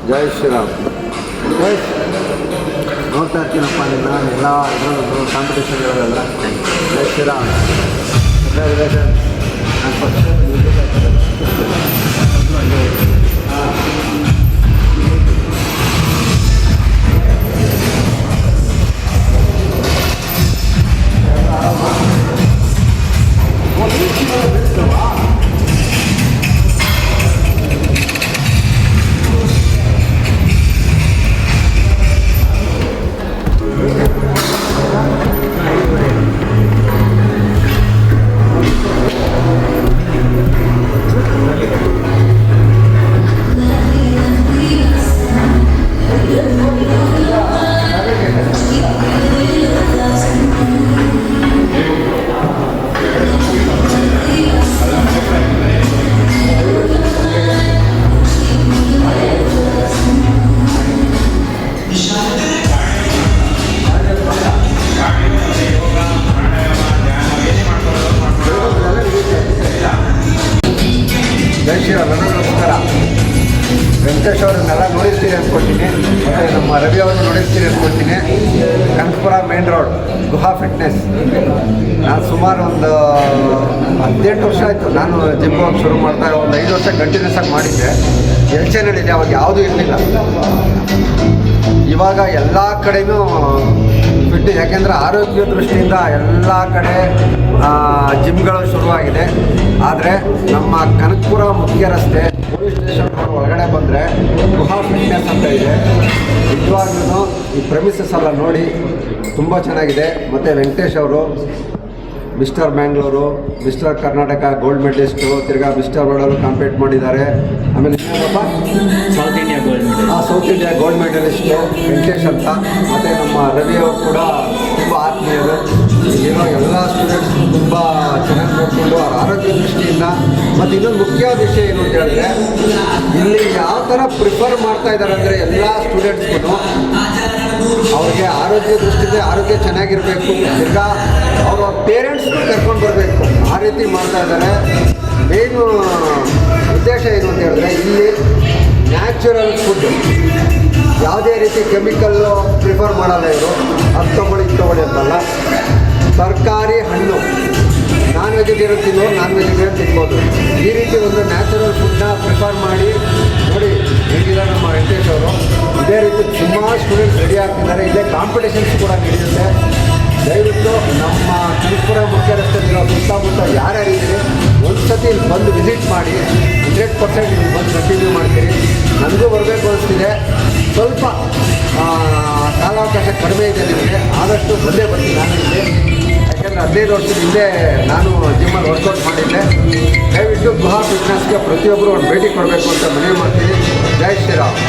ಜೈ ಶ್ರೀರಾಮ್. ನೋಡ್ತಾ ಇರ್ತೀನಪ್ಪ ನಿನ್ನ ಎಲ್ಲ ಇದರಲ್ಲೂ ಕಾಂಪಿಟೇಷನ್ಗಳಲ್ಲ. ಜೈ ಶ್ರೀರಾಮ್. ನಾನು ಫಸ್ಟ್ ನಮಸ್ಕಾರ. ವೆಂಕಟೇಶ್ ಅವ್ರನ್ನೆಲ್ಲ ನೋಡಿರ್ತೀರಿ ಅಂದ್ಕೊಳ್ತೀನಿ, ಮತ್ತು ನಮ್ಮ ರವಿ ಅವ್ರನ್ನ ನೋಡಿರ್ತೀರಿ ಅಂದ್ಕೊಳ್ತೀನಿ. ಕನಕಪುರ ಮೇನ್ ರೋಡ್ ಗುಹಾ ಫಿಟ್ನೆಸ್. ನಾನು ಸುಮಾರು ಒಂದು 18 ವರ್ಷ ಆಯಿತು ನಾನು ಜಿಮ್ ಹೋಗಿ ಶುರು ಮಾಡ್ತಾ. ಒಂದು 5 ವರ್ಷ ಕಂಟಿನ್ಯೂಸ್ ಆಗಿ ಮಾಡಿದ್ದೆ. ಎಲ್ ಚಾನಲ್ ಅವಾಗ ಯಾವುದೂ ಇರಲಿಲ್ಲ. ಇವಾಗ ಎಲ್ಲ ಕಡೆಯೂ ಫಿಟ್, ಯಾಕೆಂದರೆ ಆರೋಗ್ಯ ದೃಷ್ಟಿಯಿಂದ ಎಲ್ಲ ಕಡೆ ಜಿಮ್ಗಳು ಶುರುವಾಗಿದೆ. ಆದರೆ ನಮ್ಮ ಕನಕಪುರ ಮುಖ್ಯ ರಸ್ತೆ ಪೊಲೀಸ್ ಸ್ಟೇಷನ್ ಒಳಗಡೆ ಬಂದರೆ ಗುಹಾ ಫಿಟ್ನೆಸ್ ಅಂತ ಇದೆ. ನಿಜವಾಗ್ಲೂ ಈ ಪ್ರೆಮಿಸಸ್ ಎಲ್ಲ ನೋಡಿ ತುಂಬ ಚೆನ್ನಾಗಿದೆ. ಮತ್ತು ವೆಂಕಟೇಶ್ ಅವರು mister Bangalore, mister Karnataka gold medallist, ತಿರ್ಗಾ ಮಿಸ್ಟರ್ ವರ್ಲ್ಡಲ್ಲೂ ಕಾಂಪೀಟ್ ಮಾಡಿದ್ದಾರೆ. ಆಮೇಲೆ ಇನ್ನೇನಪ್ಪ south India gold medallist Venkatesh ಅಂತ. ಮತ್ತು ನಮ್ಮ ರವಿ ಅವರು ಕೂಡ ತುಂಬ ಆತ್ಮೀಯರು. ಇಲ್ಲಿರೋ ಎಲ್ಲ ಸ್ಟೂಡೆಂಟ್ಸ್ ತುಂಬ ಚೆನ್ನಾಗಿ ನೋಡಿಕೊಂಡು ಅವ್ರ ಆರೋಗ್ಯ ದೃಷ್ಟಿಯಿಂದ. ಮತ್ತು ಇನ್ನೊಂದು ಮುಖ್ಯವಾದ ವಿಷಯ ಏನು ಅಂತ ಹೇಳಿದ್ರೆ, ಇಲ್ಲಿ ಯಾವ ಥರ ಪ್ರಿಫರ್ ಮಾಡ್ತಾ ಇದ್ದಾರೆ ಅಂದರೆ ಎಲ್ಲ ಸ್ಟೂಡೆಂಟ್ಸ್ಗೂ ಅವ್ರಿಗೆ ಆರೋಗ್ಯ ದೃಷ್ಟಿಯಿಂದ ಆರೋಗ್ಯ ಚೆನ್ನಾಗಿರಬೇಕು, ತಿರ್ಗಾ ಅವ್ರ ಪೇರೆಂಟ್ಸ್ಗೂ ಕರ್ಕೊಂಡು ಬರಬೇಕು, ಆ ರೀತಿ ಮಾಡ್ತಾ ಇದ್ದಾರೆ. ಮೇನು ಉದ್ದೇಶ ಏನು ಅಂತ ಹೇಳಿದ್ರೆ, ಇಲ್ಲಿ ನ್ಯಾಚುರಲ್ ಫುಡ್ಡು, ಯಾವುದೇ ರೀತಿ ಕೆಮಿಕಲ್ಲು ಪ್ರಿಫರ್ ಮಾಡಲ್ಲ ಇವರು. ಅದು ತೊಗೊಳ್ಳಿ ಅಂತಲ್ಲ. ತರಕಾರಿ, ಹಣ್ಣು, ನಾನ್ ವೆಜಿಟೇರಿಯನ್ ತಿನ್ನೋರು ನಾನ್ ವೆಜಿಟೇರಿಯನ್ ತಿನ್ಬೋದು. ಈ ರೀತಿ ಒಂದು ನ್ಯಾಚುರಲ್ ಫುಡ್ನ ಪ್ರಿಫರ್ ಮಾಡಿ ನೋಡಿ ಹೇಗಿದ್ದಾರೆ ನಮ್ಮ ವೆಂಕಟೇಶ್ ಅವರು. ಇದೇ ರೀತಿ ಸುಮಾರು ಸ್ಟೂಡೆಂಟ್ಸ್ ರೆಡಿ ಆಗ್ತಿದ್ದಾರೆ. ಇದೇ ಕಾಂಪಿಟೇಷನ್ಸ್ ಕೂಡ ನಡೆಯುತ್ತೆ. ದಯವಿಟ್ಟು ನಮ್ಮ ಕನಕಪುರ ಮುಖ್ಯ ರಸ್ತೆಯಲ್ಲಿರೋ ಸುತ್ತಮುತ್ತ ಯಾರ್ಯಾರಿದ್ದೀರಿ ಒಂದು ಸತಿ ಇಲ್ಲಿ ಬಂದು ವಿಸಿಟ್ ಮಾಡಿ. 100% ಇಲ್ಲಿ ಬಂದು ಕಂಟಿನ್ಯೂ ಮಾಡ್ತೀರಿ. ನನಗೂ ಬರಬೇಕು ಅನಿಸ್ತಿದೆ. ಸ್ವಲ್ಪ ಕಾಲಾವಕಾಶ ಕಡಿಮೆ ಇದೆ ನಿಮಗೆ, ಆದಷ್ಟು ಬಂದೇ ಬರ್ತೀನಿ ನಾನು ಇಲ್ಲಿ. ಯಾಕೆಂದರೆ 15 ವರ್ಷದ ಹಿಂದೆ ನಾನು ಜಿಮ್ಮಲ್ಲಿ ವರ್ಕೌಟ್ ಮಾಡಿದ್ದೆ. ದಯವಿಟ್ಟು ಗುಹಾ ಫಿಟ್ನೆಸ್ಗೆ ಪ್ರತಿಯೊಬ್ಬರು ಒಂದು ಭೇಟಿ ಕೊಡಬೇಕು ಅಂತ ಮನವಿ ಮಾಡ್ತೀನಿ. ಜೈ ಶ್ರೀರಾಮ್.